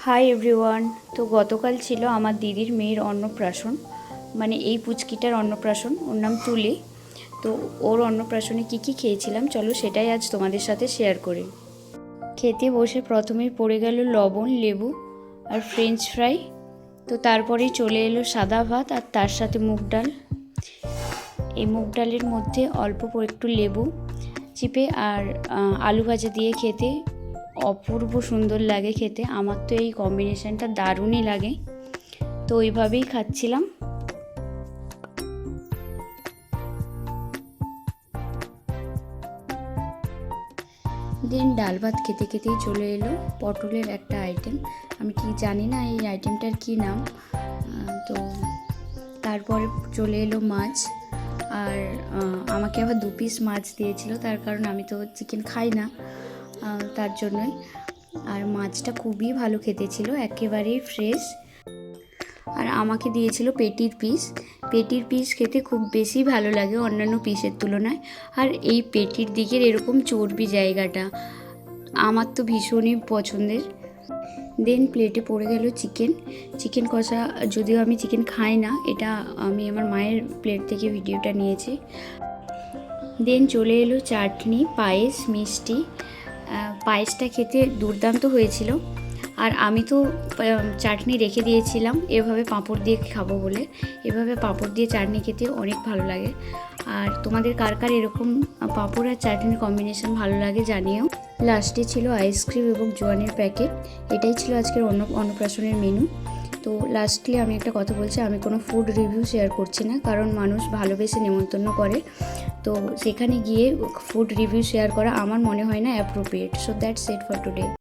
Hi everyone. তো গতকাল ছিল আমার দিদির মেয়ের অন্নপ্রাশন, মানে এই পুচকিটার অন্নপ্রাশন। ওর নাম তুলি। তো ওর অন্নপ্রাশনে কি খেয়েছিলাম চলো সেটাই আজ তোমাদের সাথে শেয়ার করি। খেতে বসে প্রথমেই পড়ে গেল লবণ, লেবু আর ফ্রেঞ্চ ফ্রাই। তো তারপরেই চলে এলো সাদা ভাত আর তার সাথে মুগ ডাল। এই মুগ ডালের মধ্যে অল্প একটু লেবু চিপে আর আলু ভাজা দিয়ে খেতে অপূর্ব সুন্দর লাগে খেতে। আমার তো এই কম্বিনেশনটা দারুণই লাগে, তো ওইভাবেই খাচ্ছিলাম। দেন ডাল ভাত খেতে খেতেই চলে এলো পটলের একটা আইটেম। আমি কি জানি না এই আইটেমটার কি নাম। তো তারপরে চলে এলো মাছ, আর আমাকে আবার 2 পিস মাছ দিয়েছিল, তার কারণ আমি তো চিকেন খাই না, তার জন্যই। আর মাছটা খুবই ভালো খেতে ছিল, একেবারেই ফ্রেশ। আর আমাকে দিয়েছিল পেটির পিস খেতে খুব বেশি ভালো লাগে অন্যান্য পিসের তুলনায়। আর এই পেটির দিকের এরকম চর্বি জায়গাটা আমার তো ভীষণই পছন্দের। দেন প্লেটে পড়ে গেল চিকেন কষা। যদিও আমি চিকেন খাই না, এটা আমি আমার মায়ের প্লেট থেকে ভিডিওটা নিয়েছি। দেন চলে এলো চাটনি, পায়েস, মিষ্টি। পায়েসটা খেতে দুর্দান্ত হয়েছিল। আর আমি তো চাটনি রেখে দিয়েছিলাম এভাবে পাঁপড় দিয়ে খাবো বলে। এভাবে পাঁপড় দিয়ে চাটনি খেতে অনেক ভালো লাগে। আর তোমাদের কার কার এরকম পাঁপড় আর চাটনির কম্বিনেশন ভালো লাগে জানিও। লাস্টে ছিল আইসক্রিম এবং জোয়ানের প্যাকেট। এটাই ছিল আজকের অন্নপ্রাশনের মেনু। তো লাস্টলি আমি একটা কথা বলছি, আমি কোনো ফুড রিভিউ শেয়ার করছি না, কারণ মানুষ ভালোবেসে নেমন্তন্ন করে, তো সেখানে গিয়ে ফুড রিভিউ শেয়ার করা আমার মনে হয় না appropriate. So that's it for today.